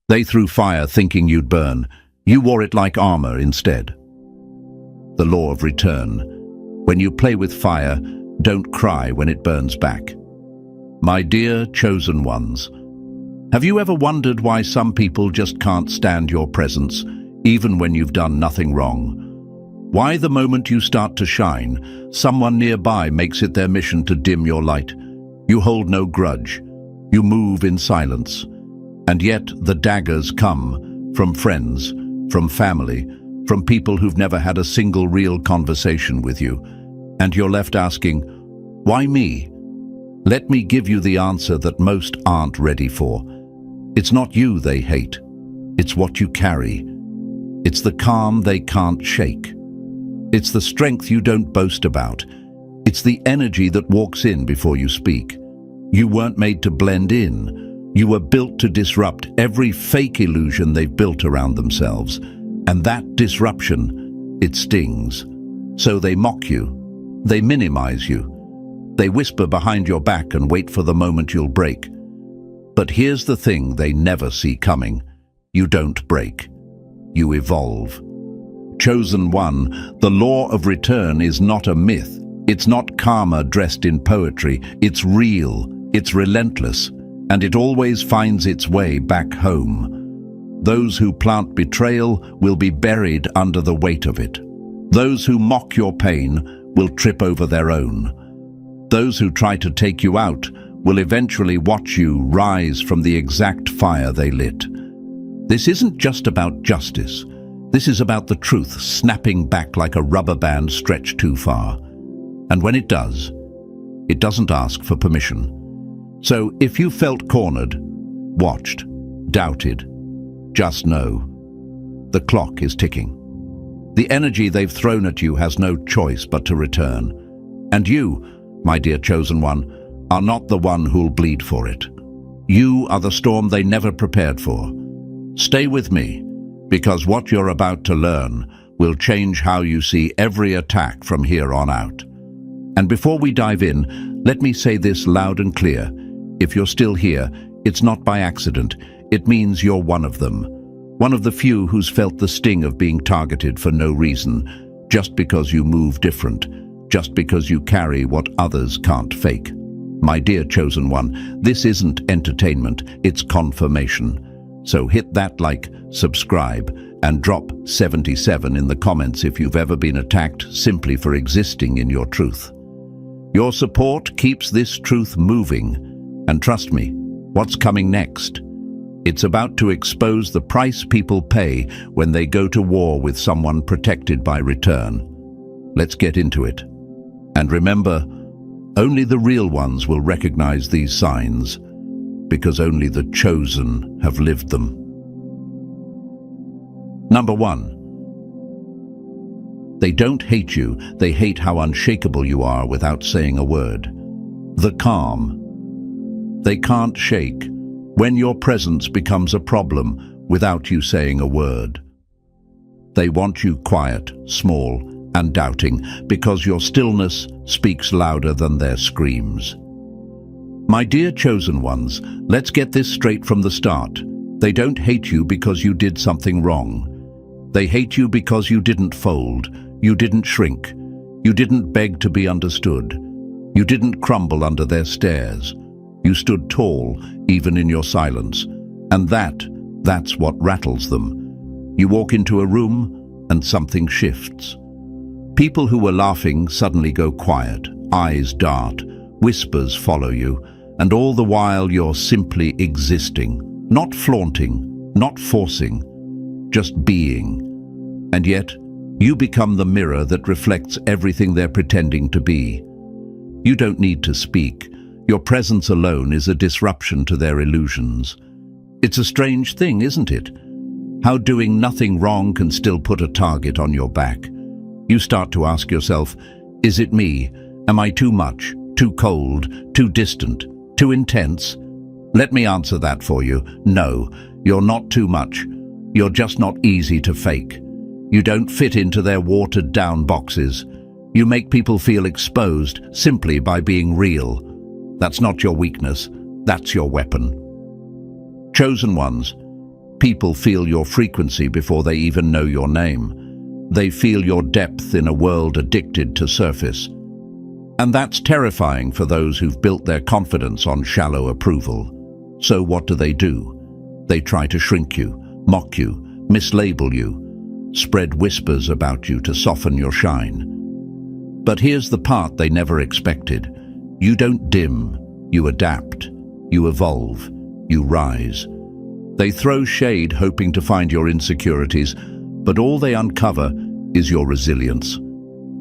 They threw fire thinking you'd burn. You wore it like armor instead. The law of return. When you play with fire, don't cry when it burns back. My dear chosen ones, have you ever wondered why some people just can't stand your presence, even when you've done nothing wrong? Why the moment you start to shine, someone nearby makes it their mission to dim your light? You hold no grudge. You move in silence. And yet the daggers come from friends, from family, from people who've never had a single real conversation with you. And you're left asking, why me? Let me give you the answer that most aren't ready for. It's not you they hate. It's what you carry. It's the calm they can't shake. It's the strength you don't boast about. It's the energy that walks in before you speak. You weren't made to blend in. You were built to disrupt every fake illusion they've built around themselves. And that disruption, it stings. So they mock you. They minimize you. They whisper behind your back and wait for the moment you'll break. But here's the thing they never see coming. You don't break. You evolve. Chosen one, the law of return is not a myth. It's not karma dressed in poetry. It's real. It's relentless. And it always finds its way back home. Those who plant betrayal will be buried under the weight of it. Those who mock your pain will trip over their own. Those who try to take you out will eventually watch you rise from the exact fire they lit. This isn't just about justice. This is about the truth snapping back like a rubber band stretched too far. And when it does, it doesn't ask for permission. So if you felt cornered, watched, doubted, just know, the clock is ticking. The energy they've thrown at you has no choice but to return. And you, my dear chosen one, are not the one who'll bleed for it. You are the storm they never prepared for. Stay with me, because what you're about to learn will change how you see every attack from here on out. And before we dive in, let me say this loud and clear. If you're still here, it's not by accident. It means you're one of them. One of the few who's felt the sting of being targeted for no reason, just because you move different, just because you carry what others can't fake. My dear chosen one, this isn't entertainment, it's confirmation. So hit that like, subscribe, and drop 77 in the comments if you've ever been attacked simply for existing in your truth. Your support keeps this truth moving. And trust me, what's coming next? It's about to expose the price people pay when they go to war with someone protected by return. Let's get into it. And remember, only the real ones will recognize these signs, because only the chosen have lived them. Number 1. They don't hate you, they hate how unshakable you are without saying a word. The calm. They can't shake when your presence becomes a problem without you saying a word. They want you quiet, small, and doubting, because your stillness speaks louder than their screams. My dear chosen ones, let's get this straight from the start. They don't hate you because you did something wrong. They hate you because you didn't fold, you didn't shrink, you didn't beg to be understood, you didn't crumble under their stares. You stood tall, even in your silence, and that's what rattles them. You walk into a room, and something shifts. People who were laughing suddenly go quiet, eyes dart, whispers follow you, and all the while you're simply existing, not flaunting, not forcing, just being. And yet, you become the mirror that reflects everything they're pretending to be. You don't need to speak. Your presence alone is a disruption to their illusions. It's a strange thing, isn't it? How doing nothing wrong can still put a target on your back. You start to ask yourself, is it me? Am I too much, too cold, too distant, too intense? Let me answer that for you. No, you're not too much. You're just not easy to fake. You don't fit into their watered-down boxes. You make people feel exposed simply by being real. That's not your weakness. That's your weapon. Chosen ones, People feel your frequency before they even know your name. They feel your depth in a world addicted to surface. And that's terrifying for those who've built their confidence on shallow approval. So what do? They try to shrink you, mock you, mislabel you, spread whispers about you to soften your shine. But here's the part they never expected. You don't dim, you adapt, you evolve, you rise. They throw shade hoping to find your insecurities, but all they uncover is your resilience.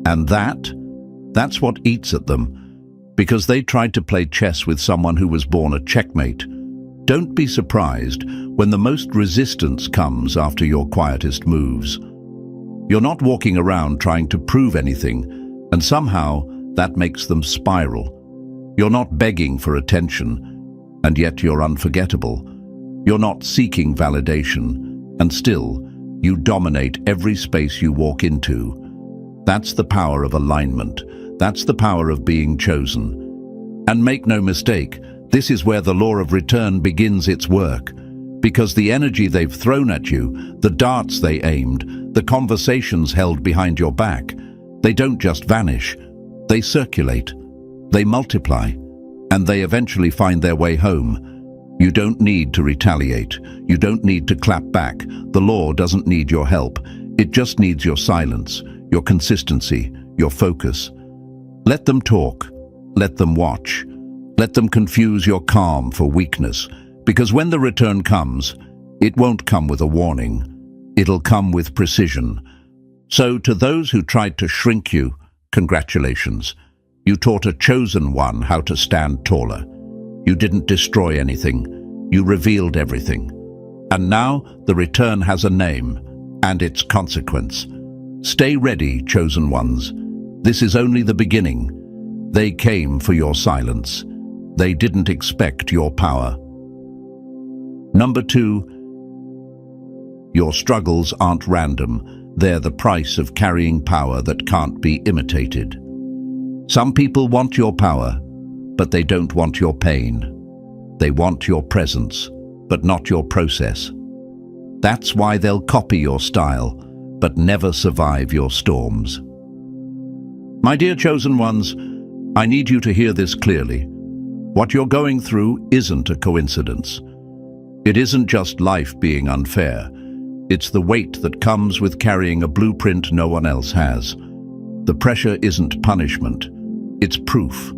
And that's what eats at them, because they tried to play chess with someone who was born a checkmate. Don't be surprised when the most resistance comes after your quietest moves. You're not walking around trying to prove anything, and somehow that makes them spiral. You're not begging for attention, and yet you're unforgettable. You're not seeking validation, and still, you dominate every space you walk into. That's the power of alignment. That's the power of being chosen. And make no mistake, this is where the law of return begins its work. Because the energy they've thrown at you, the darts they aimed, the conversations held behind your back, they don't just vanish. They circulate, they multiply, and they eventually find their way home. You don't need to retaliate. You don't need to clap back. The law doesn't need your help. It just needs your silence, your consistency, your focus. Let them talk. Let them watch. Let them confuse your calm for weakness. Because when the return comes, it won't come with a warning. It'll come with precision. So to those who tried to shrink you, congratulations. You taught a chosen one how to stand taller. You didn't destroy anything. You revealed everything. And now the return has a name and its consequence. Stay ready, chosen ones. This is only the beginning. They came for your silence. They didn't expect your power. Number 2, your struggles aren't random. They're the price of carrying power that can't be imitated. Some people want your power, but they don't want your pain. They want your presence, but not your process. That's why they'll copy your style, but never survive your storms. My dear chosen ones, I need you to hear this clearly. What you're going through isn't a coincidence. It isn't just life being unfair. It's the weight that comes with carrying a blueprint no one else has. The pressure isn't punishment. It's proof.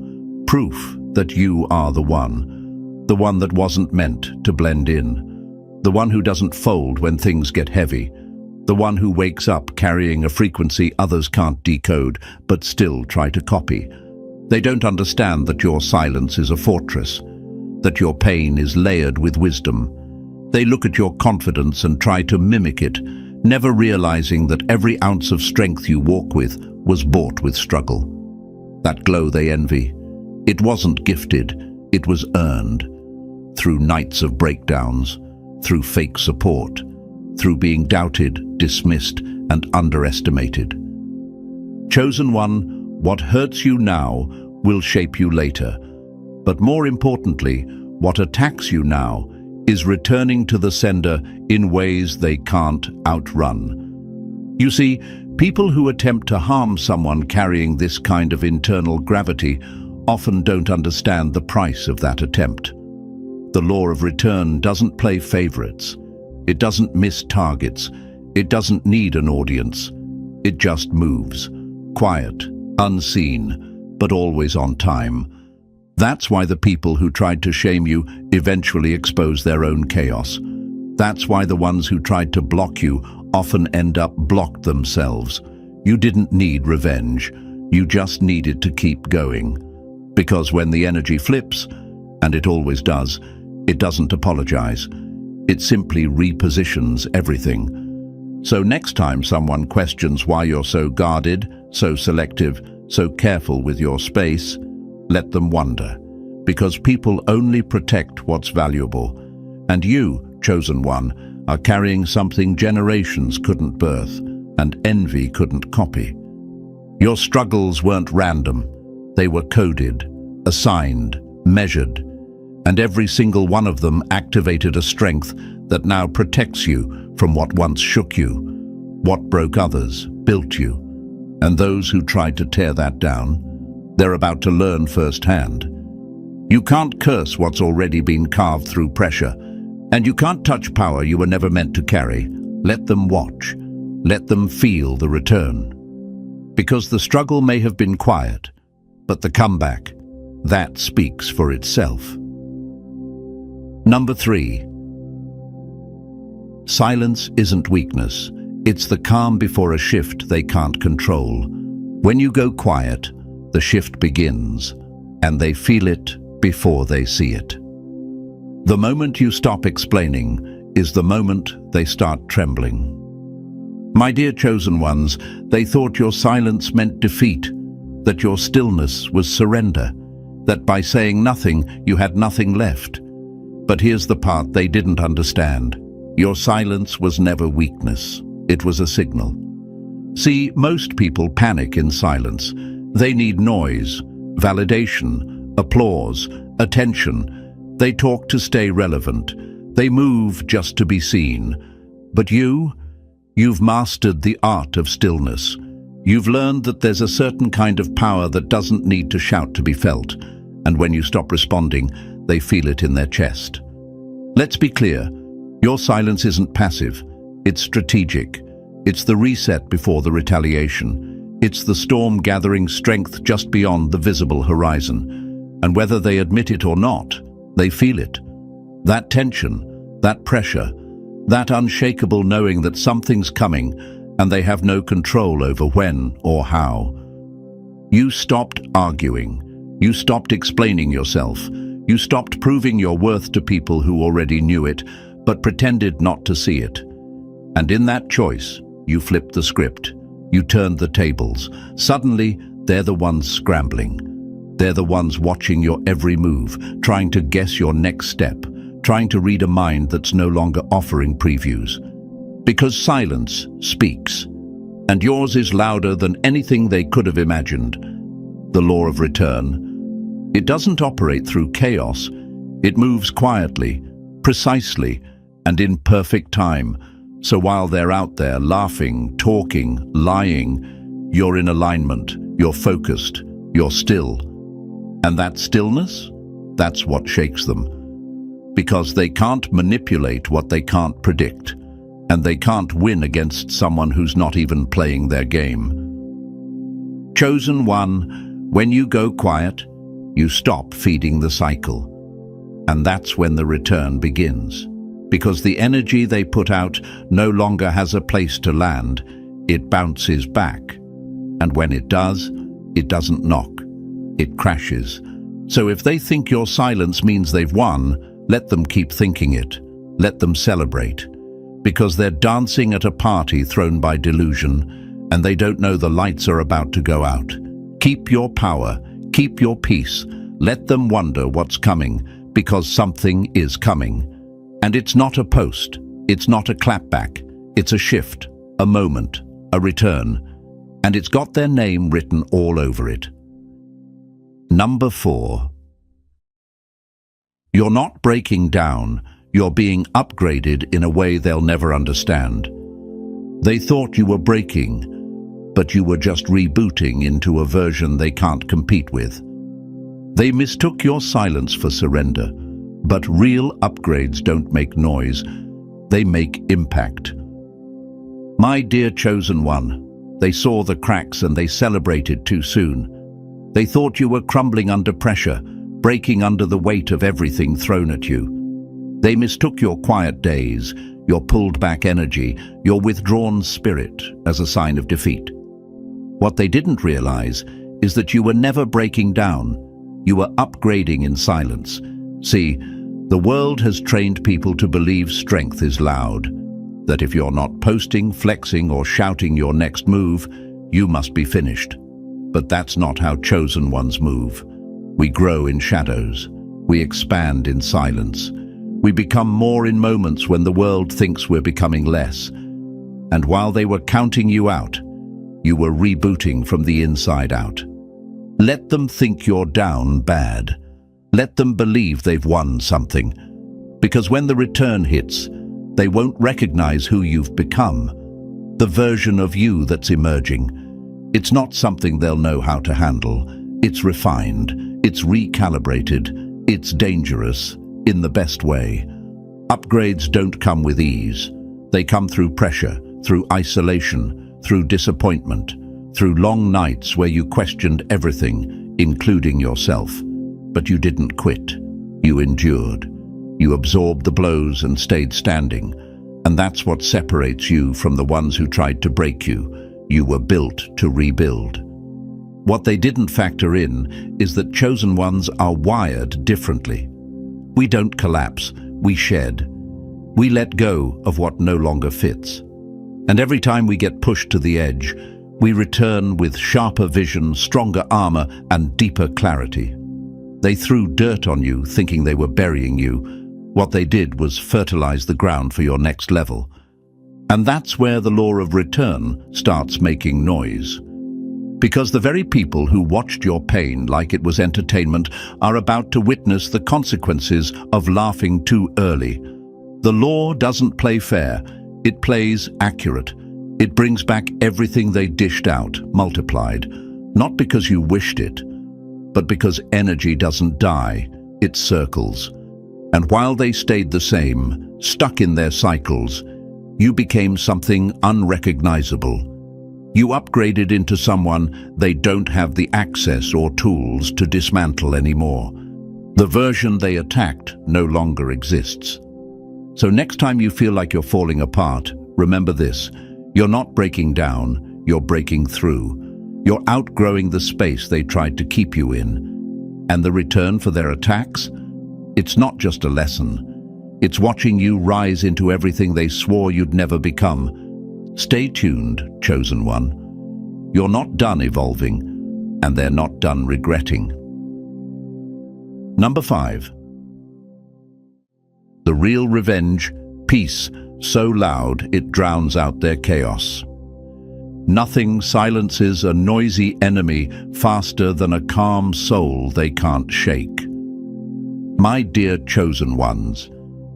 Proof that you are the one that wasn't meant to blend in, the one who doesn't fold when things get heavy, the one who wakes up carrying a frequency others can't decode but still try to copy. They don't understand that your silence is a fortress, that your pain is layered with wisdom. They look at your confidence and try to mimic it, never realizing that every ounce of strength you walk with was bought with struggle. That glow they envy, it wasn't gifted, it was earned. Through nights of breakdowns, through fake support, through being doubted, dismissed, and underestimated. Chosen one, what hurts you now will shape you later. But more importantly, what attacks you now is returning to the sender in ways they can't outrun. You see, people who attempt to harm someone carrying this kind of internal gravity often don't understand the price of that attempt. The law of return doesn't play favorites. It doesn't miss targets. It doesn't need an audience. It just moves, quiet, unseen, but always on time. That's why the people who tried to shame you eventually expose their own chaos. That's why the ones who tried to block you often end up blocked themselves. You didn't need revenge. You just needed to keep going. Because when the energy flips, and it always does, it doesn't apologize. It simply repositions everything. So next time someone questions why you're so guarded, so selective, so careful with your space, let them wonder. Because people only protect what's valuable. And you, chosen one, are carrying something generations couldn't birth and envy couldn't copy. Your struggles weren't random. They were coded, assigned, measured, and every single one of them activated a strength that now protects you from what once shook you, what broke others, built you. And those who tried to tear that down, they're about to learn firsthand. You can't curse what's already been carved through pressure, and you can't touch power you were never meant to carry. Let them watch. Let them feel the return. Because the struggle may have been quiet, but the comeback, that speaks for itself. Number 3. Silence isn't weakness. It's the calm before a shift they can't control. When you go quiet, the shift begins, and they feel it before they see it. The moment you stop explaining is the moment they start trembling. My dear chosen ones, they thought your silence meant defeat, that your stillness was surrender, that by saying nothing you had nothing left. But here's the part they didn't understand. Your silence was never weakness. It was a signal. See, most people panic in silence. They need noise, validation, applause, attention. They talk to stay relevant. They move just to be seen. But you've mastered the art of stillness. You've learned that there's a certain kind of power that doesn't need to shout to be felt. And when you stop responding, they feel it in their chest. Let's be clear. Your silence isn't passive. It's strategic. It's the reset before the retaliation. It's the storm gathering strength just beyond the visible horizon. And whether they admit it or not, they feel it. That tension, that pressure, that unshakable knowing that something's coming and they have no control over when or how. You stopped arguing. You stopped explaining yourself. You stopped proving your worth to people who already knew it, but pretended not to see it. And in that choice, you flipped the script. You turned the tables. Suddenly, they're the ones scrambling. They're the ones watching your every move, trying to guess your next step, trying to read a mind that's no longer offering previews. Because silence speaks, and yours is louder than anything they could have imagined. The law of return. It doesn't operate through chaos. It moves quietly, precisely, and in perfect time. So while they're out there laughing, talking, lying, you're in alignment, you're focused, you're still. And that stillness, that's what shakes them. Because they can't manipulate what they can't predict, and they can't win against someone who's not even playing their game. Chosen one, when you go quiet, you stop feeding the cycle. And that's when the return begins. Because the energy they put out no longer has a place to land, it bounces back. And when it does, it doesn't knock, it crashes. So if they think your silence means they've won, let them keep thinking it. Let them celebrate. Because they're dancing at a party thrown by delusion, and they don't know the lights are about to go out. Keep your power, keep your peace. Let them wonder what's coming, because something is coming. And it's not a post, it's not a clapback, it's a shift, a moment, a return. And it's got their name written all over it. Number 4. You're not breaking down, you're being upgraded in a way they'll never understand. They thought you were breaking, but you were just rebooting into a version they can't compete with. They mistook your silence for surrender. But real upgrades don't make noise, they make impact. My dear chosen one, they saw the cracks and they celebrated too soon. They thought you were crumbling under pressure, breaking under the weight of everything thrown at you. They mistook your quiet days, your pulled-back energy, your withdrawn spirit as a sign of defeat. What they didn't realize is that you were never breaking down, you were upgrading in silence. See, the world has trained people to believe strength is loud, that if you're not posting, flexing, or shouting your next move, you must be finished. But that's not how chosen ones move. We grow in shadows. We expand in silence. We become more in moments when the world thinks we're becoming less. And while they were counting you out, you were rebooting from the inside out. Let them think you're down bad. Let them believe they've won something. Because when the return hits, They won't recognize who you've become, the version of you that's emerging. It's not something they'll know how to handle. It's refined, it's recalibrated, it's dangerous, in the best way. Upgrades don't come with ease. They come through pressure, through isolation, through disappointment, through long nights where you questioned everything, including yourself. But you didn't quit. You endured. You absorbed the blows and stayed standing. And that's what separates you from the ones who tried to break you. You were built to rebuild. What they didn't factor in is that chosen ones are wired differently. We don't collapse, we shed. We let go of what no longer fits. And every time we get pushed to the edge, we return with sharper vision, stronger armor, and deeper clarity. They threw dirt on you, thinking they were burying you. What they did was fertilize the ground for your next level. And that's where the law of return starts making noise. Because the very people who watched your pain like it was entertainment are about to witness the consequences of laughing too early. The law doesn't play fair, it plays accurate. It brings back everything they dished out, multiplied. Not because you wished it, but because energy doesn't die, it circles. And while they stayed the same, stuck in their cycles, you became something unrecognizable. You upgraded into someone they don't have the access or tools to dismantle anymore. The version they attacked no longer exists. So next time you feel like you're falling apart, remember this: you're not breaking down, you're breaking through. You're outgrowing the space they tried to keep you in. And the return for their attacks? It's not just a lesson. It's watching you rise into everything they swore you'd never become. Stay tuned, chosen one. You're not done evolving, and they're not done regretting. Number 5. The real revenge, peace, so loud it drowns out their chaos. Nothing silences a noisy enemy faster than a calm soul they can't shake. My dear chosen ones,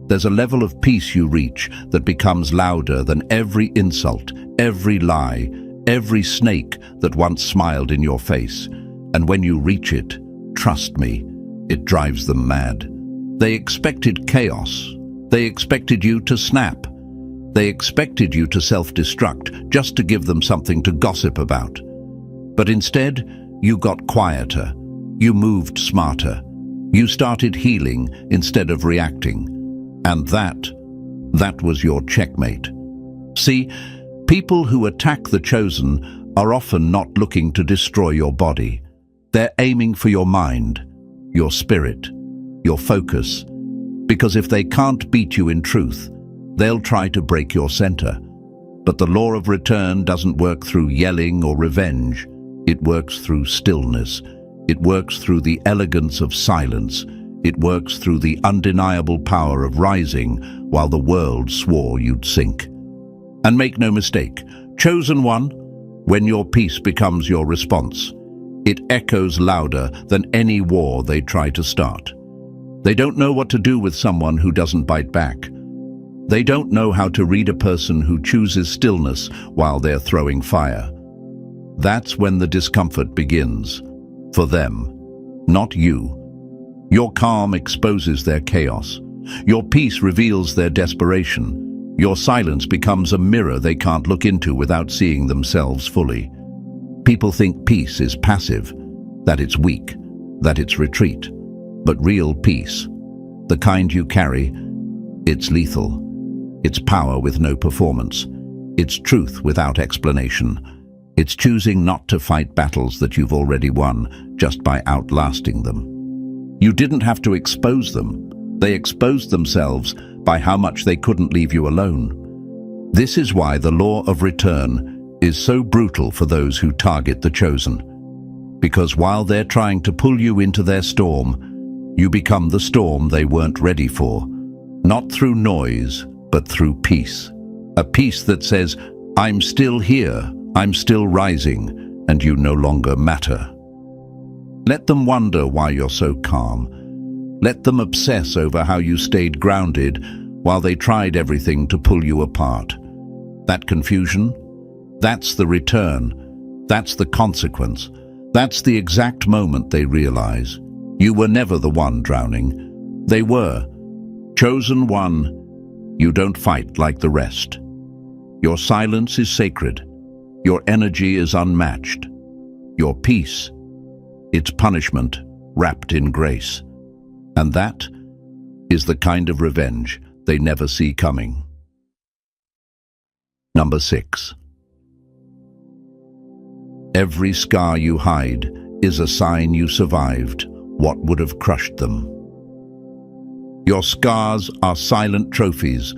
there's a level of peace you reach that becomes louder than every insult, every lie, every snake that once smiled in your face. And when you reach it, trust me, it drives them mad. They expected chaos. They expected you to snap. They expected you to self-destruct just to give them something to gossip about. But instead, you got quieter. You moved smarter. You started healing instead of reacting. And that was your checkmate. See, people who attack the chosen are often not looking to destroy your body. They're aiming for your mind, your spirit, your focus. Because if they can't beat you in truth, they'll try to break your center. But the law of return doesn't work through yelling or revenge. It works through stillness. It works through the elegance of silence. It works through the undeniable power of rising while the world swore you'd sink. And make no mistake, chosen one, when your peace becomes your response, it echoes louder than any war they try to start. They don't know what to do with someone who doesn't bite back. They don't know how to read a person who chooses stillness while they're throwing fire. That's when the discomfort begins. For them, not you. Your calm exposes their chaos. Your peace reveals their desperation. Your silence becomes a mirror they can't look into without seeing themselves fully. People think peace is passive, that it's weak, that it's retreat. But real peace, the kind you carry, it's lethal. It's power with no performance. It's truth without explanation. It's choosing not to fight battles that you've already won just by outlasting them. You didn't have to expose them. They exposed themselves by how much they couldn't leave you alone. This is why the law of return is so brutal for those who target the chosen. Because while they're trying to pull you into their storm, you become the storm they weren't ready for. Not through noise, but through peace. A peace that says, I'm still here, I'm still rising, and you no longer matter. Let them wonder why you're so calm. Let them obsess over how you stayed grounded while they tried everything to pull you apart. That confusion, that's the return, that's the consequence, that's the exact moment they realize. You were never the one drowning. They were. Chosen one, you don't fight like the rest. Your silence is sacred. Your energy is unmatched. Your peace, it's punishment wrapped in grace. And that is the kind of revenge they never see coming. Number 6. Every scar you hide is a sign you survived what would have crushed them. Your scars are silent trophies,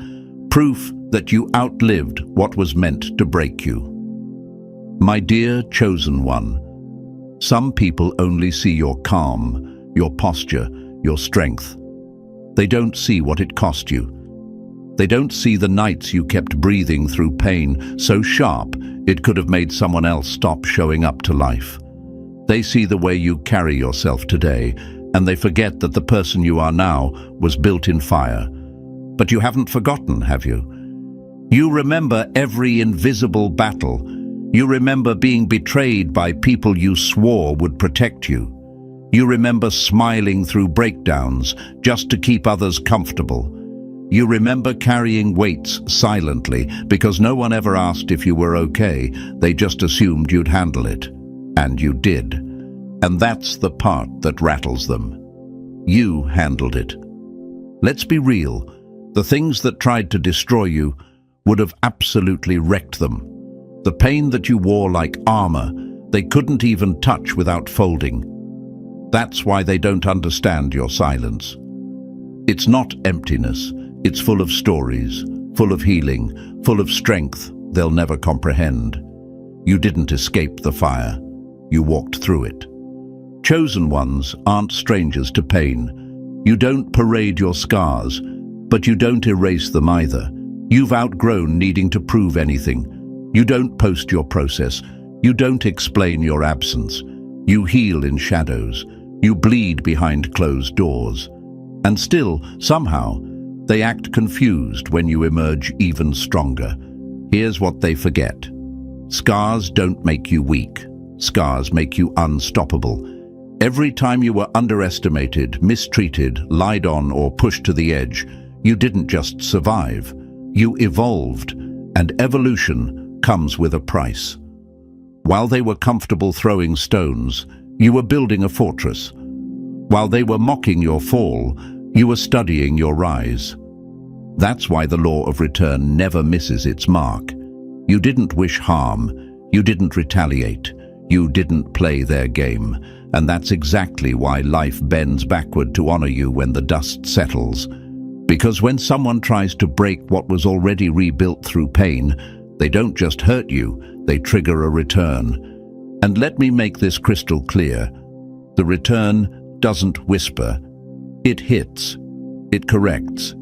proof that you outlived what was meant to break you. My dear chosen one, some people only see your calm, your posture, your strength. They don't see what it cost you. They don't see the nights you kept breathing through pain so sharp it could have made someone else stop showing up to life. They see the way you carry yourself today, and they forget that the person you are now was built in fire. But you haven't forgotten, have you? You remember every invisible battle. You remember being betrayed by people you swore would protect you. You remember smiling through breakdowns just to keep others comfortable. You remember carrying weights silently because no one ever asked if you were okay. They just assumed you'd handle it. And you did. And that's the part that rattles them. You handled it. Let's be real. The things that tried to destroy you would have absolutely wrecked them. The pain that you wore like armor, they couldn't even touch without folding. That's why they don't understand your silence. It's not emptiness. It's full of stories, full of healing, full of strength they'll never comprehend. You didn't escape the fire. You walked through it. Chosen ones aren't strangers to pain. You don't parade your scars, but you don't erase them either. You've outgrown needing to prove anything. You don't post your process. You don't explain your absence. You heal in shadows. You bleed behind closed doors. And still, somehow, they act confused when you emerge even stronger. Here's what they forget. Scars don't make you weak. Scars make you unstoppable. Every time you were underestimated, mistreated, lied on, or pushed to the edge, you didn't just survive. You evolved, and evolution comes with a price. While they were comfortable throwing stones, you were building a fortress. While they were mocking your fall, you were studying your rise. That's why the law of return never misses its mark. You didn't wish harm. You didn't retaliate. You didn't play their game. And that's exactly why life bends backward to honor you when the dust settles. Because when someone tries to break what was already rebuilt through pain, they don't just hurt you, they trigger a return. And let me make this crystal clear. The return doesn't whisper. It hits. It corrects.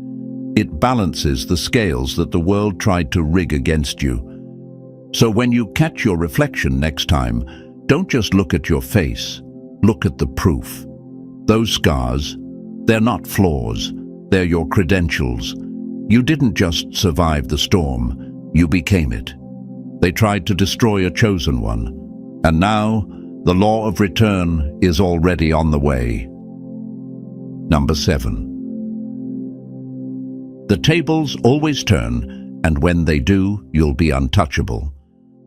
It balances the scales that the world tried to rig against you. So when you catch your reflection next time, don't just look at your face. Look at the proof. Those scars, they're not flaws. They're your credentials. You didn't just survive the storm. You became it. They tried to destroy a chosen one. And now, the law of return is already on the way. Number 7. The tables always turn, and when they do, you'll be untouchable.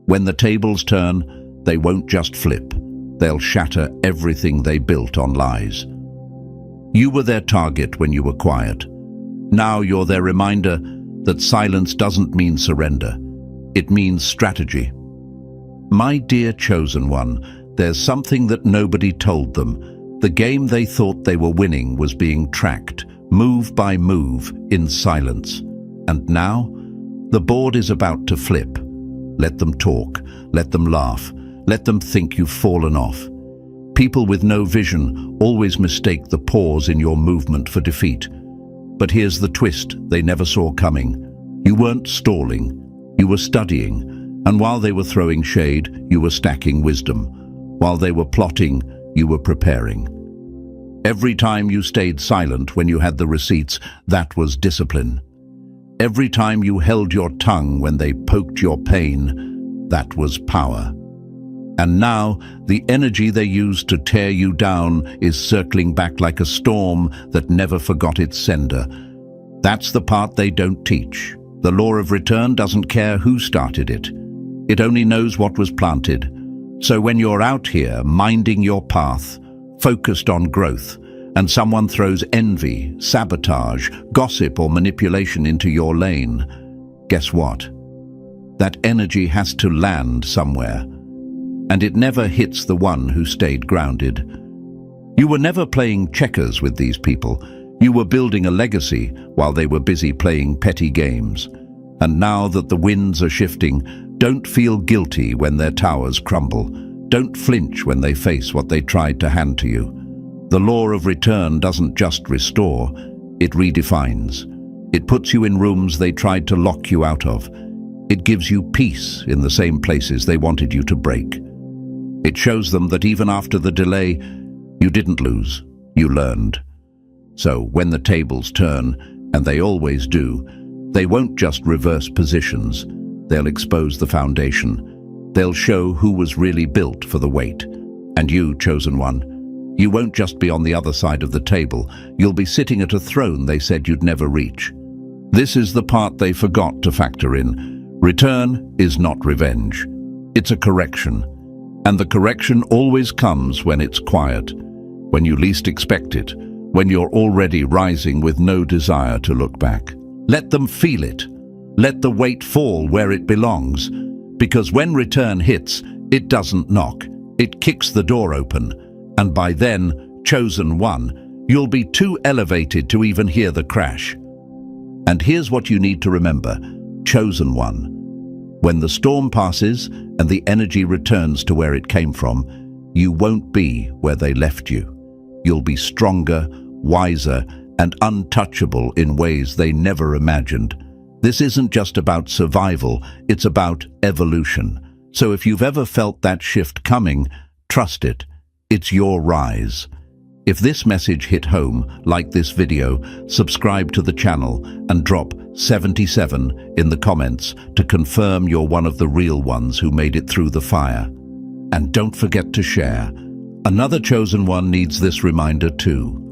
When the tables turn, they won't just flip. They'll shatter everything they built on lies. You were their target when you were quiet. Now you're their reminder that silence doesn't mean surrender. It means strategy. My dear chosen one, there's something that nobody told them. The game they thought they were winning was being tracked, move by move, in silence. And now, the board is about to flip. Let them talk, let them laugh, let them think you've fallen off. People with no vision always mistake the pause in your movement for defeat. But here's the twist they never saw coming. You weren't stalling, you were studying, and while they were throwing shade, you were stacking wisdom. While they were plotting, you were preparing. Every time you stayed silent when you had the receipts, that was discipline. Every time you held your tongue when they poked your pain, that was power. And now, the energy they used to tear you down is circling back like a storm that never forgot its sender. That's the part they don't teach. The law of return doesn't care who started it. It only knows what was planted. So when you're out here, minding your path, focused on growth, and someone throws envy, sabotage, gossip, or manipulation into your lane, guess what? That energy has to land somewhere. And it never hits the one who stayed grounded. You were never playing checkers with these people. You were building a legacy while they were busy playing petty games. And now that the winds are shifting, don't feel guilty when their towers crumble. Don't flinch when they face what they tried to hand to you. The law of return doesn't just restore, it redefines. It puts you in rooms they tried to lock you out of. It gives you peace in the same places they wanted you to break. It shows them that even after the delay, you didn't lose, you learned. So when the tables turn, and they always do, they won't just reverse positions. They'll expose the foundation. They'll show who was really built for the weight. And you, chosen one, you won't just be on the other side of the table. You'll be sitting at a throne they said you'd never reach. This is the part they forgot to factor in. Return is not revenge. It's a correction. And the correction always comes when it's quiet, when you least expect it, when you're already rising with no desire to look back. Let them feel it. Let the weight fall where it belongs. Because when return hits, it doesn't knock. It kicks the door open. And by then, chosen one, you'll be too elevated to even hear the crash. And here's what you need to remember, chosen one. When the storm passes and the energy returns to where it came from, you won't be where they left you. You'll be stronger, wiser, and untouchable in ways they never imagined. This isn't just about survival, it's about evolution. So if you've ever felt that shift coming, trust it. It's your rise. If this message hit home, like this video, subscribe to the channel and drop 77 in the comments to confirm you're one of the real ones who made it through the fire. And don't forget to share. Another chosen one needs this reminder too.